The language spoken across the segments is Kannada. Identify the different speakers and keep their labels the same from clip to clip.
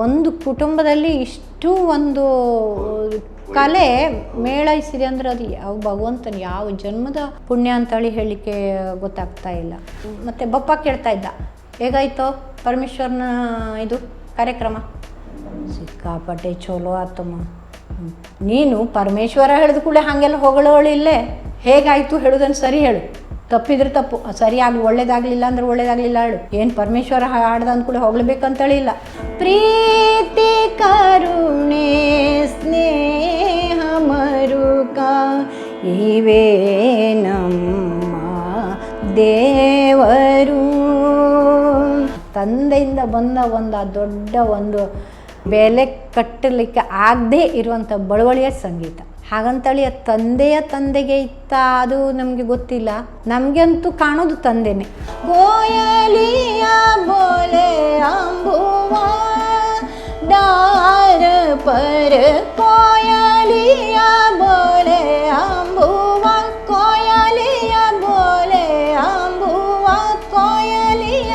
Speaker 1: ಒಂದು ಕುಟುಂಬದಲ್ಲಿ ಇಷ್ಟು ಒಂದು ಕಲೆ ಮೇಳೈಸಿದೆ ಅಂದರೆ ಅದು ಯಾವ ಭಗವಂತನ ಯಾವ ಜನ್ಮದ ಪುಣ್ಯ ಅಂತೇಳಿ ಹೇಳಲಿಕ್ಕೆ ಗೊತ್ತಾಗ್ತಾ ಇಲ್ಲ. ಮತ್ತು ಬಪ್ಪ ಕೇಳ್ತಾ ಇದ್ದ, ಹೇಗಾಯ್ತೋ ಪರಮೇಶ್ವರನ ಇದು ಕಾರ್ಯಕ್ರಮ? ಸಿಕ್ಕಾಪಟ್ಟೆ ಚಲೋ ಆತಮ್ಮ. ನೀನು ಪರಮೇಶ್ವರ ಹೇಳಿದ ಕೂಡ ಹಾಗೆಲ್ಲ ಹೊಗಳೋಳಿಲ್ಲೇ, ಹೇಗಾಯಿತು ಹೇಳೋದನ್ನು ಸರಿ ಹೇಳು, ತಪ್ಪಿದ್ರೆ ತಪ್ಪು, ಸರಿಯಾಗಿ ಒಳ್ಳೇದಾಗಲಿಲ್ಲ ಅಂದ್ರೆ ಒಳ್ಳೇದಾಗಲಿಲ್ಲ ಹೇಳು. ಏನು ಪರಮೇಶ್ವರ ಹಾಡ್ದ ಅಂದ್ಕೂಡ ಹೊಗಳ್ಬೇಕಂತೇಳಿಲ್ಲ. ಪ್ರೀತಿ ಕರುಣೆ ಸ್ನೇಹ ಮರುಕ ಇವೇ ನಮ್ಮ ದೇವರು. ತಂದೆಯಿಂದ ಬಂದ ಒಂದು ದೊಡ್ಡ ಒಂದು ಬೆಲೆ ಕಟ್ಟಲಿಕ್ಕೆ ಆಗದೆ ಇರುವಂಥ ಬಳುವಳಿಯ ಸಂಗೀತ. ಹಾಗಂತೇಳಿ ತಂದೆಗೆ ಇತ್ತ ಅದು ನಮಗೆ ಗೊತ್ತಿಲ್ಲ. ನಮಗಂತೂ ಕಾಣೋದು ತಂದೆನೇ. ಕೋಯಲಿಯ ಬೋಲೆ ಅಂಬುವ ಡಾರ ಪರ ಕೋಯಲಿಯ ಬೋಲೆ ಅಂಬುವ ಕೋಯಲಿಯ ಬೋಲೆ ಅಂಬುವ ಕೋಯಲಿಯ.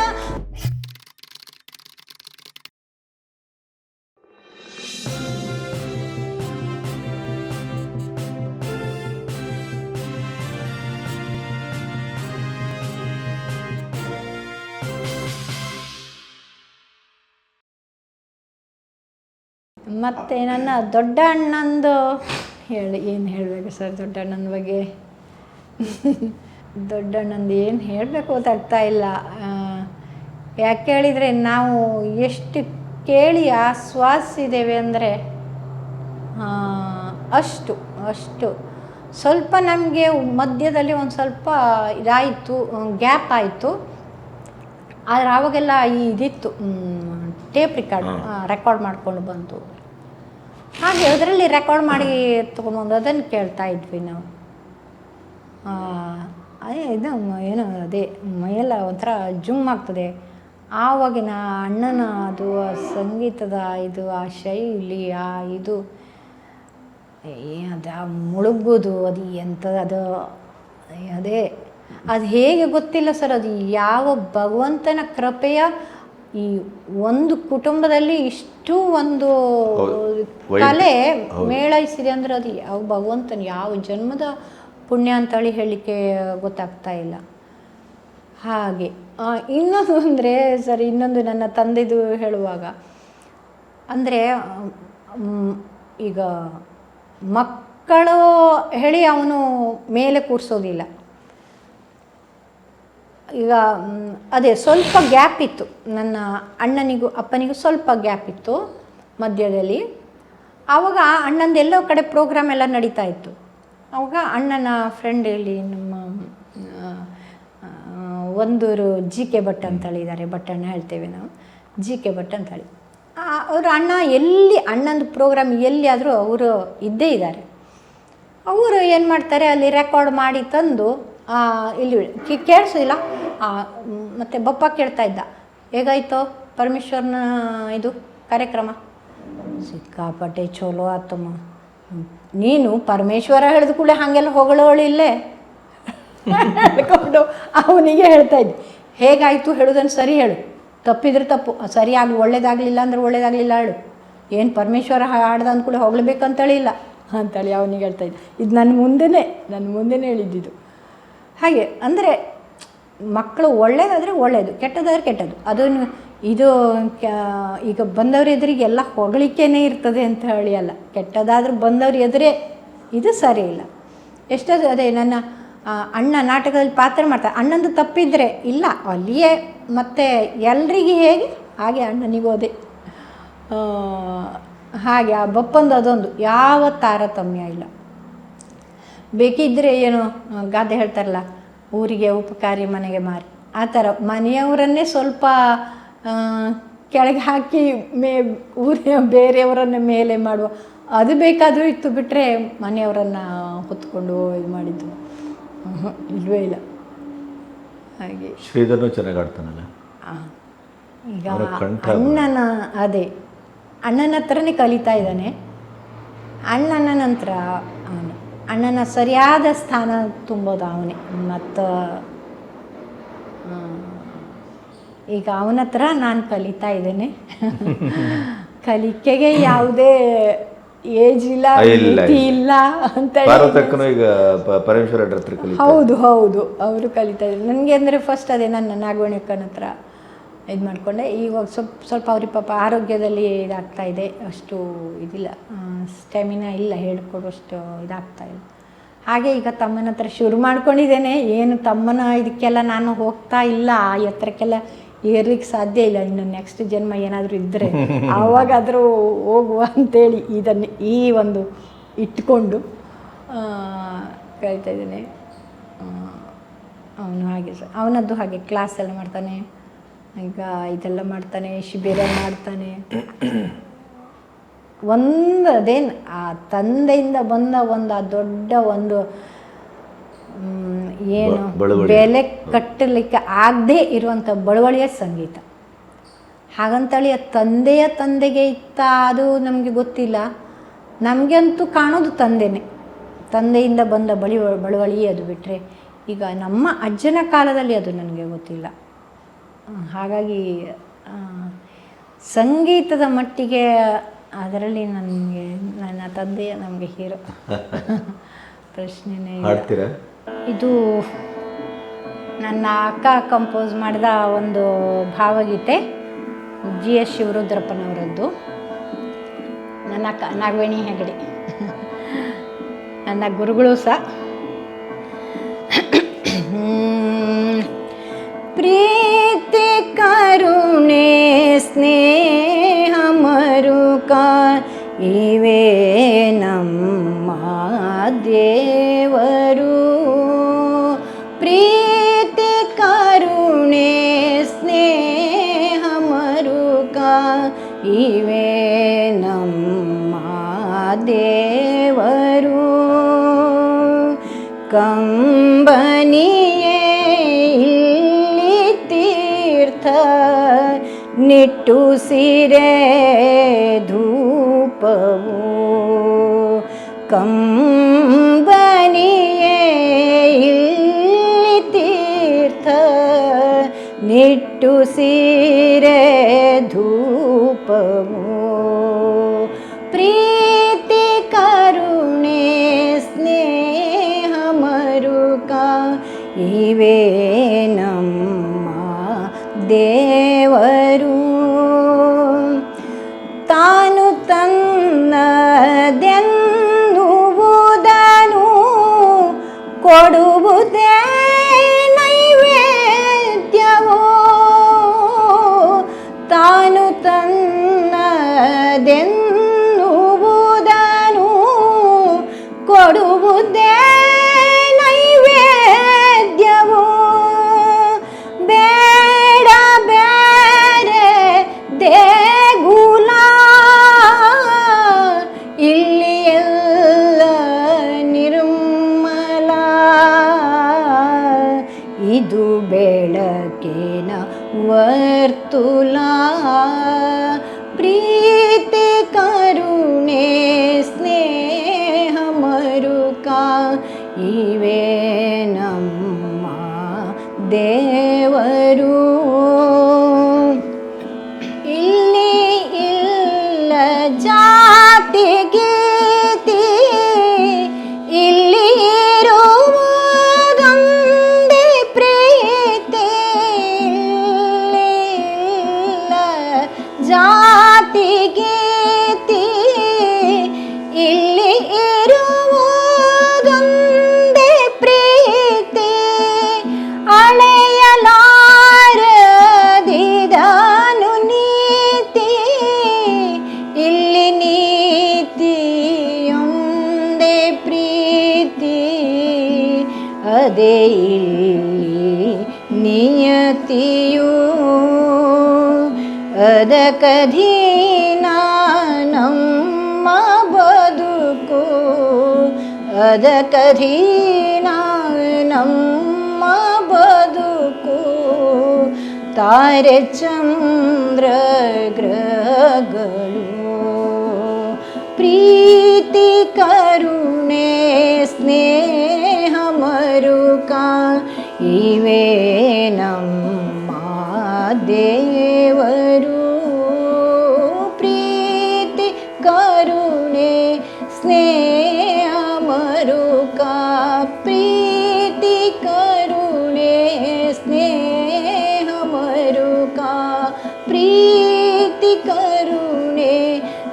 Speaker 1: ಮತ್ತು ನನ್ನ ದೊಡ್ಡ ಅಣ್ಣಂದು ಏನು ಹೇಳಬೇಕು ಸರ್ ದೊಡ್ಡ ಅಣ್ಣನ ಬಗ್ಗೆ? ದೊಡ್ಡ ಅಣ್ಣಂದು ಏನು ಹೇಳಬೇಕು ಗೊತ್ತಾಗ್ತಾ ಇಲ್ಲ. ಯಾಕೆ ಹೇಳಿದರೆ ನಾವು ಎಷ್ಟು ಕೇಳಿ ಆಸ್ವಾದಿಸಿದ್ದೇವೆ ಅಂದರೆ ಅಷ್ಟು ಸ್ವಲ್ಪ ನಮಗೆ ಮಧ್ಯದಲ್ಲಿ ಒಂದು ಸ್ವಲ್ಪ ಇದಾಯಿತು, ಗ್ಯಾಪ್ ಆಯಿತು. ಆದರೆ ಆವಾಗೆಲ್ಲ ಇದಿತ್ತು, ಟೇಪ್ ರೆಕಾರ್ಡ್ ಮಾಡ್ಕೊಂಡು ಬಂತು. ಹಾಗೆ ಅದರಲ್ಲಿ ರೆಕಾರ್ಡ್ ಮಾಡಿ ತೊಗೊಂಡ್ಬಂದು ಅದನ್ನು ಕೇಳ್ತಾ ಇದ್ವಿ ನಾವು. ಇದು ಏನು ಅದೇ ಮೈಯೆಲ್ಲ ಒಂಥರ ಜುಮ್ ಆಗ್ತದೆ. ಆವಾಗಿನ ಅಣ್ಣನ ಅದು ಆ ಸಂಗೀತದ ಇದು ಆ ಶೈಲಿ ಆ ಇದು ಅದು ಆ ಮುಳುಗೋದು ಅದು ಎಂಥದ್ದು ಅದು ಅದು ಹೇಗೆ ಗೊತ್ತಿಲ್ಲ ಸರ್. ಅದು ಯಾವ ಭಗವಂತನ ಕೃಪೆಯ ಈ ಒಂದು ಕುಟುಂಬದಲ್ಲಿ ಇಷ್ಟು ಒಂದು ಕಲೆ ಮೇಳೈಸಿದೆ ಅಂದರೆ ಅದು ಯಾವ ಭಗವಂತನ ಯಾವ ಜನ್ಮದ ಪುಣ್ಯ ಅಂತೇಳಿ ಹೇಳಲಿಕ್ಕೆ ಗೊತ್ತಾಗ್ತಾ ಇಲ್ಲ. ಹಾಗೆ ಇನ್ನೊಂದು ಅಂದರೆ ಸರ್, ಇನ್ನೊಂದು ನನ್ನ ತಂದೆದು ಹೇಳುವಾಗ ಅಂದರೆ ಈಗ ಮಕ್ಕಳು ಹೇಳಿ ಅವನು ಮೇಲೆ ಕೂರಿಸೋದಿಲ್ಲ. ಈಗ ಅದೇ ಸ್ವಲ್ಪ ಗ್ಯಾಪ್ ಇತ್ತು, ನನ್ನ ಅಣ್ಣನಿಗೂ ಅಪ್ಪನಿಗೂ ಸ್ವಲ್ಪ ಗ್ಯಾಪ್ ಇತ್ತು ಮಧ್ಯದಲ್ಲಿ. ಆವಾಗ ಅಣ್ಣಂದು ಎಲ್ಲೋ ಕಡೆ ಪ್ರೋಗ್ರಾಮ್ ಎಲ್ಲ ನಡೀತಾ ಇತ್ತು. ಆವಾಗ ಅಣ್ಣನ ಫ್ರೆಂಡ್ ಇಲ್ಲಿ ನಮ್ಮ ಒಂದೂರು GK ಭಟ್ ಅಂತೇಳಿದ್ದಾರೆ, ಭಟ್ಟಣ್ಣ ಹೇಳ್ತೇವೆ ನಾವು, GK ಭಟ್ ಅಂತೇಳಿ. ಅವರು ಅಣ್ಣಂದು ಪ್ರೋಗ್ರಾಮ್ ಎಲ್ಲಿಯಾದರೂ ಅವರು ಇದ್ದೇ ಇದ್ದಾರೆ. ಅವರು ಏನು ಮಾಡ್ತಾರೆ, ಅಲ್ಲಿ ರೆಕಾರ್ಡ್ ಮಾಡಿ ತಂದು ಇಲ್ಲಿ ಕೇಳಿಸೋದಿಲ್ಲ. ಮತ್ತು ಬಪ್ಪ ಕೇಳ್ತಾ ಇದ್ದ, ಹೇಗಾಯ್ತೋ ಪರಮೇಶ್ವರನ ಇದು ಕಾರ್ಯಕ್ರಮ? ಸಿಕ್ಕಾಪಟ್ಟೆ ಚಲೋ ಆತಮ್ಮ. ನೀನು ಪರಮೇಶ್ವರ ಹೇಳಿದ ಕೂಡ ಹಾಗೆಲ್ಲ ಹೊಗಳೋಳಿಲ್ಲೇ ಹೇಳ್ಕೊಂಡು ಅವನಿಗೆ ಹೇಳ್ತಾ ಇದ್ದೆ, ಹೇಗಾಯಿತು ಹೇಳೋದನ್ನು ಸರಿ ಹೇಳು, ತಪ್ಪಿದ್ರೆ ತಪ್ಪು, ಸರಿಯಾಗಿ ಒಳ್ಳೇದಾಗಲಿಲ್ಲ ಅಂದ್ರೆ ಒಳ್ಳೇದಾಗಲಿಲ್ಲ ಹೇಳು. ಏನು ಪರಮೇಶ್ವರ ಹಾಡ್ದ ಅಂದ್ಕೂಡ ಹೊಗಳ್ಬೇಕಂತೇಳಿಲ್ಲ ಅಂತೇಳಿ ಅವನಿಗೆ ಹೇಳ್ತಾ ಇದ್ದೆ. ಇದು ನನ್ನ ಮುಂದೆನೇ ಹೇಳಿದ್ದಿದ್ದು. ಹಾಗೆ ಅಂದರೆ ಮಕ್ಕಳು ಒಳ್ಳೇದಾದರೆ ಒಳ್ಳೆಯದು, ಕೆಟ್ಟದಾದ್ರೆ ಕೆಟ್ಟದ್ದು. ಅದನ್ನು ಇದು ಈಗ ಬಂದವ್ರ ಎದುರಿಗೆ ಎಲ್ಲ ಹೊಗಳಿಕೆನೇ ಇರ್ತದೆ ಅಂತ ಹೇಳಿ ಅಲ್ಲ, ಕೆಟ್ಟದಾದ್ರೂ ಬಂದವ್ರ ಎದುರೇ ಇದು ಸರಿ ಇಲ್ಲ. ಎಷ್ಟದು ಅದೇ ನನ್ನ ಅಣ್ಣ ನಾಟಕದಲ್ಲಿ ಪಾತ್ರ ಮಾಡ್ತಾರೆ, ಅಣ್ಣಂದು ತಪ್ಪಿದ್ರೆ ಇಲ್ಲ ಅಲ್ಲಿಯೇ, ಮತ್ತು ಎಲ್ರಿಗೆ ಹೇಗೆ ಹಾಗೆ ಅಣ್ಣನಿಗೂ ಅದೇ ಹಾಗೆ. ಆ ಬಪ್ಪಂದು ಅದೊಂದು ಯಾವ ತಾರತಮ್ಯ ಇಲ್ಲ. ಬೇಕಿದ್ದರೆ ಏನು ಗಾದೆ ಹೇಳ್ತಾರಲ್ಲ, ಊರಿಗೆ ಉಪಕಾರಿ ಮನೆಗೆ ಮಾರಿ, ಆ ಥರ ಮನೆಯವರನ್ನೇ ಸ್ವಲ್ಪ ಕೆಳಗೆ ಹಾಕಿ ಊರಿನ ಬೇರೆಯವರನ್ನೇ ಮೇಲೆ ಮಾಡುವ ಅದು ಬೇಕಾದರೂ ಇತ್ತು. ಬಿಟ್ಟರೆ ಮನೆಯವರನ್ನು ಹೊತ್ಕೊಂಡು ಇದು ಮಾಡಿದ್ದು ಇಲ್ವೇ ಇಲ್ಲ. ಹಾಗೆ
Speaker 2: ಶ್ರೀಧರ್ನು ಚೆನ್ನಾಗಿ ಆಡ್ತಾನಲ್ಲ.
Speaker 1: ಈಗ ಅಣ್ಣನ ಹತ್ರನೇ ಕಲಿತಾ ಇದ್ದಾನೆ. ಅಣ್ಣನ ನಂತರ ಅಣ್ಣನ ಸರಿಯಾದ ಸ್ಥಾನ ತುಂಬೋದು ಅವನೇ. ಮತ್ತು ಈಗ ಅವನ ಹತ್ರ ನಾನು ಕಲಿತಾ ಇದ್ದೇನೆ. ಕಲಿಕೆಗೆ ಯಾವುದೇ ಏಜ್ ಇಲ್ಲ, ಮಿತಿ ಇಲ್ಲ ಅಂತ
Speaker 2: ಈಗ ಪರಮೇಶ್ವರ ಹತ್ರ
Speaker 1: ಹೌದು ಹೌದು ಅವರು ಕಲಿತಾ ಇದ್ದಾರೆ ನನಗೆ. ಅಂದರೆ ಫಸ್ಟ್ ಅದೇ ನನ್ನ ನಾಗವಣಿಕನ ಹತ್ರ ಇದು ಮಾಡಿಕೊಂಡೆ. ಈಗ ಸ್ವಲ್ಪ ಅವ್ರಿಗೆ ಪಾಪ ಆರೋಗ್ಯದಲ್ಲಿ ಇದಾಗ್ತಾ ಇದೆ, ಅಷ್ಟು ಇದಿಲ್ಲ, ಸ್ಟ್ಯಾಮಿನಾ ಇಲ್ಲ ಹೇಳ್ಕೊಡೋಷ್ಟು ಇದಾಗ್ತಾ ಇದೆ. ಹಾಗೆ ಈಗ ತಮ್ಮನ ಹತ್ರ ಶುರು ಮಾಡ್ಕೊಂಡಿದ್ದೇನೆ. ಏನು ತಮ್ಮನ ಇದಕ್ಕೆಲ್ಲ ನಾನು ಹೋಗ್ತಾ ಇಲ್ಲ, ಆ ಎತ್ತರಕ್ಕೆಲ್ಲ ಏರ್ಲಿಕ್ಕೆ ಸಾಧ್ಯ ಇಲ್ಲ. ಇನ್ನು ನೆಕ್ಸ್ಟ್ ಜನ್ಮ ಏನಾದರೂ ಇದ್ದರೆ ಆವಾಗಾದರೂ ಹೋಗುವ ಅಂಥೇಳಿ ಇದನ್ನು ಈ ಒಂದು ಇಟ್ಕೊಂಡು ಕಲಿತಾ ಇದ್ದೇನೆ. ಅವನು ಹಾಗೆ ಅವನದ್ದು ಹಾಗೆ ಕ್ಲಾಸ್ ಎಲ್ಲ ಮಾಡ್ತಾನೆ, ಈಗ ಇದೆಲ್ಲ ಮಾಡ್ತಾನೆ, ಶಿಬಿರ ಮಾಡ್ತಾನೆ. ಅದೇನು ಆ ತಂದೆಯಿಂದ ಬಂದ ಒಂದು ಆ ದೊಡ್ಡ ಒಂದು ಏನು ಬೆಲೆ ಕಟ್ಟಲಿಕ್ಕೆ ಆಗದೆ ಇರುವಂಥ ಬಳುವಳಿಯ ಸಂಗೀತ. ಹಾಗಂತೇಳಿ ಆ ತಂದೆಗೆ ಇತ್ತ ಅದು ನಮಗೆ ಗೊತ್ತಿಲ್ಲ. ನಮಗಂತೂ ಕಾಣೋದು ತಂದೆಯಿಂದ ಬಂದ ಬಳುವಳಿ. ಅದು ಬಿಟ್ಟರೆ ಈಗ ನಮ್ಮ ಅಜ್ಜನ ಕಾಲದಲ್ಲಿ ಅದು ನನಗೆ ಗೊತ್ತಿಲ್ಲ. ಹಾಗಾಗಿ ಸಂಗೀತದ ಮಟ್ಟಿಗೆ ಅದರಲ್ಲಿ ನನಗೆ ನನ್ನ ತಂದೆಯ ನಮಗೆ ಹೀರೋ. ಪ್ರಶ್ನೆನೇ ಇಲ್ಲ. ಇದು ನನ್ನ ಅಕ್ಕ ಕಂಪೋಸ್ ಮಾಡಿದ ಒಂದು ಭಾವಗೀತೆ, GS ಶಿವರುದ್ರಪ್ಪನವರದ್ದು. ನನ್ನ ಅಕ್ಕ ನಾಗವೇಣಿ ಹೆಗಡೆ, ನನ್ನ ಗುರುಗಳು ಸಹ. ಪ್ರೀತಿ ಕರುಣೆ ಸ್ನೇಹ ಮರುಕ ಇವೇ ನಮ್ಮ ದೇವರು. ಪ್ರೀತಿ ಕರುಣೆ ಸ್ನೇಹ ಮರುಕ ಇವೇ ನಮ್ಮ ದೇವರು. ಕಂಬನಿಯೇ ಇಲ್ಲಿ ತೀರ್ಥ ನಿಟ್ಟುಸಿರೆ ಧೂಪವು. ಕಂಬನಿಯೇ ಇಲ್ಲಿ ತೀರ್ಥ ನಿಟ್ಟುಸಿರೆ ಧೂಪವು. ಪ್ರೀತಿ ಕರುಣೆ ಸ್ನೇಹ ಮರುಕ ಇವೇ ನಮ್ಮ ದೇವರು. ತಾನು ತನ್ನದೆನ್ನುವುದನು ಕೊಡುವುದೇ ನೈವೇದ್ಯವೋ. ತಾನು ತನ್ನದೆನ್ನುವುದನು ಕೊಡುವುದೇ ನೈವೇದ್ಯವೋ. ಬೇಡ ಬೇರೆ ದೇಗುಲ ಇಲ್ಲಿ ಎಲ್ಲ ನಿರ್ಮಲ. ಇದು ಬೆಳಕಿನ ವರ್ತುಲ. ಪ್ರೀತಿ ಕರುಣೆ ಸ್ನೇಹ ಮರುಕ ಇವೇ ನಮ್ಮ ದೇವರು. ಇಲ್ಲಿ ಇಲ್ಲ ಜಾತಿ ಗೀತಿ, ಇಲ್ಲಿ ಇರುವುದೊಂದೇ ಪ್ರೀತಿ. ಇಲ್ಲ ಜಾತಿ ಗೀತಿ, ಇಲ್ಲಿ ಇರುವುದೊಂದೇ ಪ್ರೀತಿ. ಅಳೆಯಲಾರದಿದನು ನೀತಿ, ಇಲ್ಲಿ ನೀತಿಯೊಂದೇ ಪ್ರೀತಿ. ಅದೇ ಇಲ್ಲಿ ನಿಯತಿಯು. ಅದಕ್ಕಧೀನ ನಮ್ಮ ಬದುಕು, ಅದಕ್ಕಧೀನ ನಮ್ಮ ಬದುಕು. ತಾರೆ ಚಂದ್ರ ಗ್ರಹಗಳು ಪ್ರೀತಿ ಕರುಣೆ ಸ್ನೇಹ ಮರುಕ ಇವೇ ನಮ್ಮ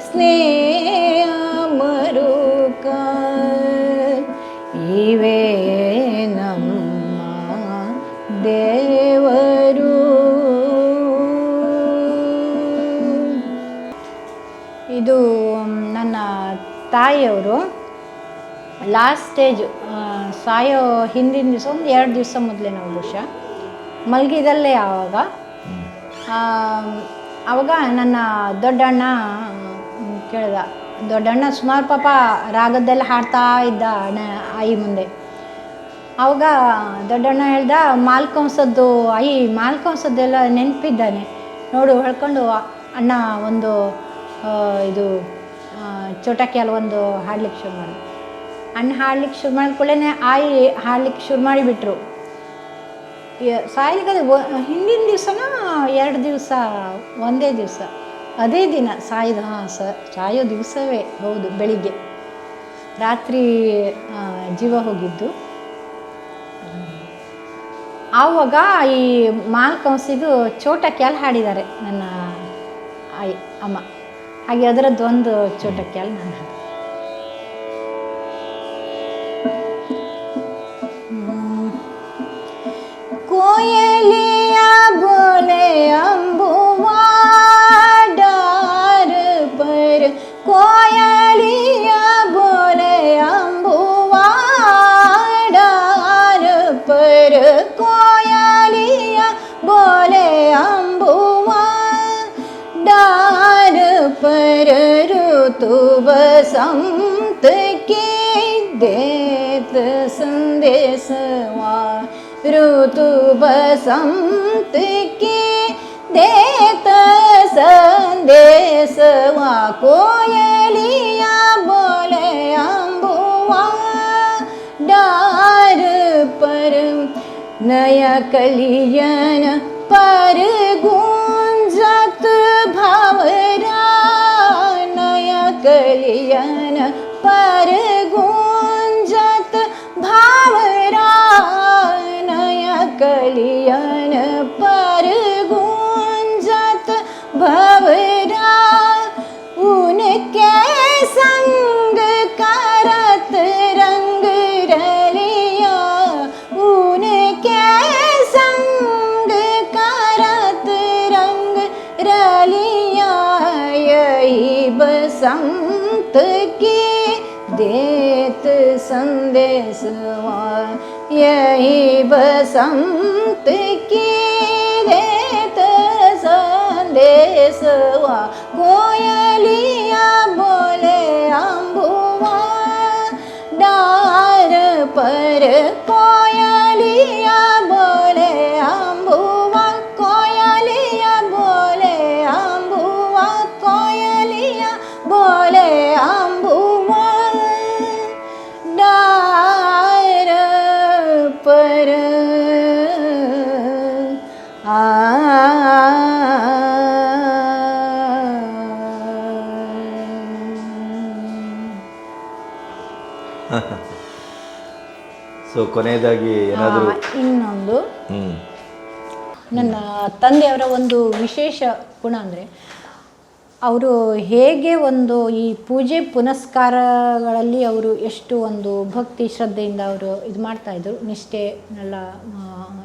Speaker 1: ಸ್ನೇಹ ಮರುಕ ಇವೇ ನಮ್ಮ ದೇವರು. ಇದು ನನ್ನ ತಾಯಿಯವರು ಲಾಸ್ಟ್ ಸ್ಟೇಜ್ ಸಾಯೋ ಹಿಂದಿನ ದಿವಸ ಒಂದು 2 ದಿವಸ ಮೊದಲೇ ನಾವು ಬಹುಶಃ ಮಲಗಿದಲ್ಲೇ ಆವಾಗ ನನ್ನ ದೊಡ್ಡಣ್ಣ ಕೇಳ್ದ. ದೊಡ್ಡಣ್ಣ ಸುಮಾರು ಪಾಪ ರಾಗದ್ದೆಲ್ಲ ಹಾಡ್ತಾ ಇದ್ದ ಆಯಿ ಮುಂದೆ. ಆವಾಗ ದೊಡ್ಡಣ್ಣ ಹೇಳ್ದ, ಮಾಲ್ಕಂಸದ್ದು ಆಯಿ ಮಾಲ್ಕಂಸದ್ದೆಲ್ಲ ನೆನಪಿದ್ದಾನೆ ನೋಡು ಹೇಳ್ಕೊಂಡು ಅಣ್ಣ ಒಂದು ಇದು ಚೋಟಕ್ಯಾಲ್ ಒಂದು ಹಾಡ್ಲಿಕ್ಕೆ ಶುರು ಮಾಡಿ. ಅಣ್ಣ ಹಾಡ್ಲಿಕ್ಕೆ ಶುರು ಮಾಡಿದ ಕೂಡಲೇ ಆಯಿ ಹಾಡ್ಲಿಕ್ಕೆ ಶುರು ಮಾಡಿಬಿಟ್ರು. ಸಾಯಲಿಕ್ಕೆ ಹಿಂದಿನ ದಿವಸನ 2 ದಿವಸ ಒಂದೇ ದಿವಸ ಅದೇ ದಿನ ಸಾಯ್ದು. ಸಾಯೋ ದಿವಸವೇ ಹೌದು, ಬೆಳಿಗ್ಗೆ ರಾತ್ರಿ ಜೀವ ಹೋಗಿದ್ದು. ಆವಾಗ ಈ ಮಾಲ್ಕಂಸಿದು ಚೋಟಕ್ಯಾಲ್ ಹಾಡಿದ್ದಾರೆ ನನ್ನ ಆಯಿ ಅಮ್ಮ. ಹಾಗೆ ಅದರದ್ದು ಒಂದು ಚೋಟಕ್ಯಾಲ್ ನಾನು ಹಾಡಿ. कोयलिया बोले अम्बुआ डार पर, कोयलिया बोले अम्बुआ डार पर, कोयलिया बोले अम्बुआ डार पर, ऋतु बसंत की देत संदेशवा, ऋतु बसंत की देत संदेशवा, कोयलिया बोले अम्बुआ डार पर, नया कलियन पर गूंजत भंवरा, नया कलियन पर गूंजत भंवरा, नया कलियन पर गूंजत भंवरा, उनके संग करत रंग रलिया, उनके संग करत रंग रलिया, यही बसंत की देत संदेशवा, यही बसंत की देत संदेशवा, कोयलिया बोले अम्बुआ डार पर, कोयलिया बोले अम्बुआ, कोयलिया बोले अम्बुआ, कोयलिया बोले अम्बुआ डार पर।
Speaker 2: ಸೊ ಕೊನೆಯದಾಗಿ ಏನಾದರೂ
Speaker 1: ಇನ್ನೊಂದು ನನ್ನ ತಂದೆಯವರ ಒಂದು ವಿಶೇಷ ಗುಣ ಅಂದರೆ ಅವರು ಹೇಗೆ ಒಂದು ಈ ಪೂಜೆ ಪುನಸ್ಕಾರಗಳಲ್ಲಿ ಅವರು ಎಷ್ಟು ಒಂದು ಭಕ್ತಿ ಶ್ರದ್ಧೆಯಿಂದ ಅವರು ಇದು ಮಾಡ್ತಾಯಿದ್ರು, ನಿಷ್ಠೆನೆಲ್ಲ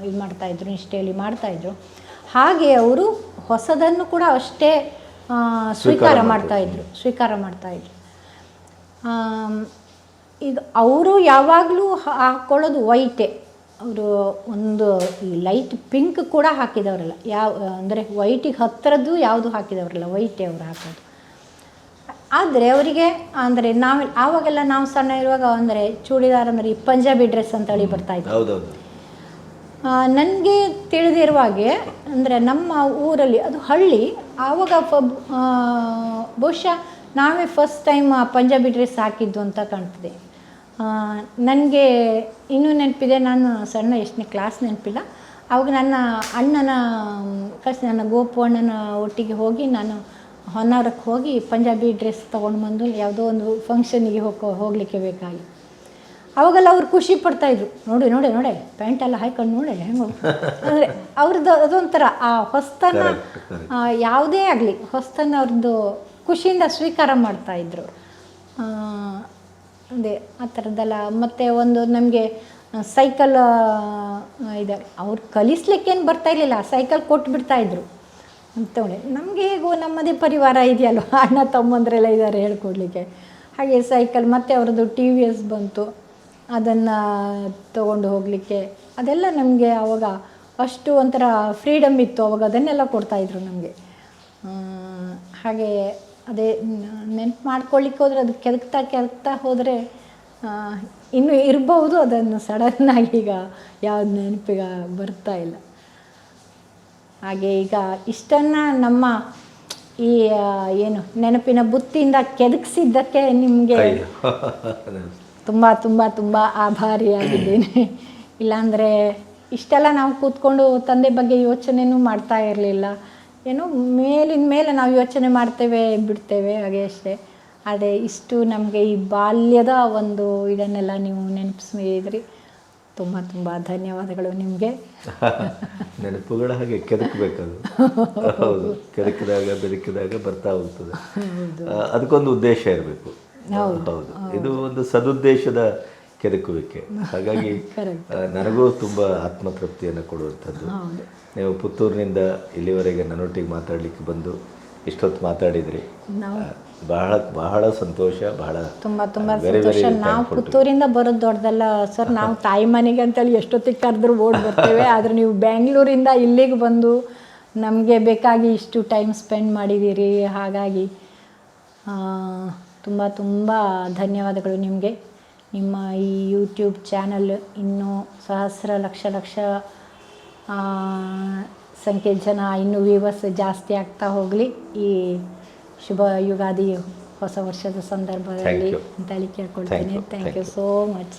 Speaker 1: ಇದು ಮಾಡ್ತಾಯಿದ್ರು, ನಿಷ್ಠೆಯಲ್ಲಿ ಮಾಡ್ತಾಯಿದ್ರು. ಹಾಗೆ ಅವರು ಹೊಸದನ್ನು ಕೂಡ ಅಷ್ಟೇ ಸ್ವೀಕಾರ ಮಾಡ್ತಾಯಿದ್ರು. ಈಗ ಅವರು ಯಾವಾಗಲೂ ಹಾಕ್ಕೊಳ್ಳೋದು ವೈಟೇ. ಅವರು ಒಂದು ಈ ಲೈಟ್ ಪಿಂಕ್ ಕೂಡ ಹಾಕಿದವರಲ್ಲ, ಅಂದರೆ ವೈಟಿಗೆ ಹತ್ತಿರದ್ದು ಯಾವುದು ಹಾಕಿದವರಲ್ಲ, ವೈಟೇ ಅವರು ಹಾಕೋದು. ಆದರೆ ಅವರಿಗೆ ಅಂದರೆ ಆವಾಗೆಲ್ಲ ನಾವು ಸಣ್ಣ ಇರುವಾಗ ಅಂದರೆ ಚೂಡಿದಾರ್ ಅಂದರೆ ಈ ಪಂಜಾಬಿ ಡ್ರೆಸ್ ಅಂತೇಳಿ ಬರ್ತಾಯಿತ್ತು. ನನಗೆ ತಿಳಿದಿರುವಾಗೆ ಅಂದರೆ ನಮ್ಮ ಊರಲ್ಲಿ ಅದು ಹಳ್ಳಿ, ಆವಾಗ ಬಹುಶಃ ನಾವೇ ಫಸ್ಟ್ ಟೈಮ್ ಪಂಜಾಬಿ ಡ್ರೆಸ್ ಹಾಕಿದ್ದು ಅಂತ ಕಾಣ್ತದೆ. ನನಗೆ ಇನ್ನೂ ನೆನಪಿದೆ, ನಾನು ಸಣ್ಣ ಎಷ್ಟನೇ ಕ್ಲಾಸ್ ನೆನಪಿಲ್ಲ. ಆವಾಗ ನನ್ನ ಅಣ್ಣನ ನನ್ನ ಗೋಪು ಅಣ್ಣನ ಒಟ್ಟಿಗೆ ಹೋಗಿ ನಾನು ಹೊನ್ನಾವರಕ್ಕೆ ಹೋಗಿ ಪಂಜಾಬಿ ಡ್ರೆಸ್ ತೊಗೊಂಡು ಬಂದು ಯಾವುದೋ ಒಂದು ಫಂಕ್ಷನಿಗೆ ಹೋಗಲಿಕ್ಕೆ ಬೇಕಾಗಿ. ಅವಾಗೆಲ್ಲ ಅವ್ರು ಖುಷಿ ಪಡ್ತಾಯಿದ್ರು, ನೋಡಿ ಪ್ಯಾಂಟೆಲ್ಲ ಹಾಕೊಂಡು ನೋಡಿ ಹೆಂಗೆ ಅಂದರೆ ಅವ್ರದ್ದು ಅದೊಂಥರ ಆ ಹೊಸ್ತನ ಯಾವುದೇ ಆಗಲಿ ಹೊಸ್ತನ ಅವ್ರದ್ದು ಖುಷಿಯಿಂದ ಸ್ವೀಕಾರ ಮಾಡ್ತಾಯಿದ್ರು. ಅದೇ ಆ ಥರದ್ದೆಲ್ಲ. ಮತ್ತು ಒಂದು ನಮಗೆ ಸೈಕಲ್ ಇದೆ, ಅವ್ರು ಕಲಿಸ್ಲಿಕ್ಕೇನು ಬರ್ತಾಯಿರಲಿಲ್ಲ, ಸೈಕಲ್ ಕೊಟ್ಬಿಡ್ತಾಯಿದ್ರು ಅಂತೇಳಿ. ನಮಗೆ ಹೇಗೂ ನಮ್ಮದೇ ಪರಿವಾರ ಇದೆಯಲ್ವ, ಅಣ್ಣ ತಮ್ಮಂದ್ರೆಲ್ಲ ಇದ್ದಾರೆ ಹೇಳ್ಕೊಡ್ಲಿಕ್ಕೆ. ಹಾಗೆ ಸೈಕಲ್ ಮತ್ತು ಅವ್ರದ್ದು TVS ಬಂತು, ಅದನ್ನು ತೊಗೊಂಡು ಹೋಗಲಿಕ್ಕೆ ಅದೆಲ್ಲ ನಮಗೆ ಆವಾಗ ಅಷ್ಟು ಒಂಥರ ಫ್ರೀಡಮ್ ಇತ್ತು. ಅವಾಗ ಅದನ್ನೆಲ್ಲ ಕೊಡ್ತಾಯಿದ್ರು ನಮಗೆ. ಹಾಗೆ ಅದೇ ನೆನಪು ಮಾಡ್ಕೊಳ್ಳಿಕ್ಕೆ ಹೋದರೆ ಅದು ಕೆದಕ್ತಾ ಹೋದರೆ ಇನ್ನೂ ಇರ್ಬೋದು. ಅದನ್ನು ಸಡನ್ನಾಗಿ ಈಗ ಯಾವ್ದು ನೆನಪಿಗೆ ಬರ್ತಾ ಇಲ್ಲ. ಹಾಗೆ ಈಗ ಇಷ್ಟನ್ನು ನಮ್ಮ ಈ ಏನು ನೆನಪಿನ ಬುತ್ತಿಯಿಂದ ಕೆದಕ್ಸಿದ್ದಕ್ಕೆ ನಿಮಗೆ ತುಂಬ ತುಂಬ ತುಂಬ ಆಭಾರಿಯಾಗಿದ್ದೇನೆ. ಇಲ್ಲಾಂದರೆ ಇಷ್ಟೆಲ್ಲ ನಾವು ಕೂತ್ಕೊಂಡು ತಂದೆ ಬಗ್ಗೆ ಯೋಚನೆಯೂ ಮಾಡ್ತಾ ಇರಲಿಲ್ಲ. ಏನೋ ಮೇಲಿನ ಮೇಲೆ ನಾವು ಯೋಚನೆ ಮಾಡ್ತೇವೆ ಬಿಡ್ತೇವೆ ಹಾಗೆ ಅಷ್ಟೇ. ಆದರೆ ಇಷ್ಟು ನಮಗೆ ಈ ಬಾಲ್ಯದ ಒಂದು ಇದನ್ನೆಲ್ಲ ನೀವು ನೆನಪಿಸಿದ್ರಿ. ತುಂಬ ತುಂಬ ಧನ್ಯವಾದಗಳು ನಿಮಗೆ.
Speaker 2: ನೆನಪುಗಳ ಹಾಗೆ ಕೆದಕಬೇಕದು. ಹೌದು, ಬೆದಕಿದಾಗ ಬರ್ತಾ ಹೋಗ್ತದೆ. ಅದಕ್ಕೊಂದು ಉದ್ದೇಶ ಇರಬೇಕು. ಹೌದು, ಇದು ಒಂದು ಸದುದ್ದೇಶದ ಕೆದಕುವಿಕೆ. ಹಾಗಾಗಿ ನನಗೂ ತುಂಬ ಆತ್ಮತೃಪ್ತಿಯನ್ನು ಕೊಡುವಂಥದ್ದು. ನೀವು ಪುತ್ತೂರಿನಿಂದ ಇಲ್ಲಿವರೆಗೆ ನನ್ನೊಟ್ಟಿಗೆ ಮಾತಾಡಲಿಕ್ಕೆ ಬಂದು ಇಷ್ಟೊತ್ತು ಮಾತಾಡಿದ್ರಿ. ಬಹಳ ಬಹಳ ಸಂತೋಷ, ಬಹಳ
Speaker 1: ತುಂಬ ತುಂಬ ಸಂತೋಷ. ನಾವು ಪುತ್ತೂರಿಂದ ಬರೋದು ದೊಡ್ಡದಲ್ಲ ಸರ್. ನಾವು ತಾಯಿ ಮನೆಗೆ ಅಂತೇಳಿ ಎಷ್ಟೊತ್ತಿಗೆ ಕರೆದ್ರೂ ಓಡಿ ಬರ್ತೇವೆ. ಆದರೆ ನೀವು ಬೆಂಗಳೂರಿಂದ ಇಲ್ಲಿಗೆ ಬಂದು ನಮಗೆ ಬೇಕಾಗಿ ಇಷ್ಟು ಟೈಮ್ ಸ್ಪೆಂಡ್ ಮಾಡಿದ್ದೀರಿ. ಹಾಗಾಗಿ ತುಂಬ ತುಂಬ ಧನ್ಯವಾದಗಳು ನಿಮಗೆ. ನಿಮ್ಮ ಈ ಯೂಟ್ಯೂಬ್ ಚಾನಲ್ ಇನ್ನೂ ಸಹಸ್ರ ಲಕ್ಷ ಸಂಖ್ಯೆ ಜನ ಇನ್ನೂ ವ್ಯೂವರ್ಸ್ ಜಾಸ್ತಿ ಆಗ್ತಾ ಹೋಗಲಿ. ಈ ಶುಭ ಯುಗಾದಿ ಹೊಸ ವರ್ಷದ ಸಂದರ್ಭದಲ್ಲಿ ಅಂತೇಳಿ ಕೇಳ್ಕೊಳ್ತೀನಿ. Thank you so much.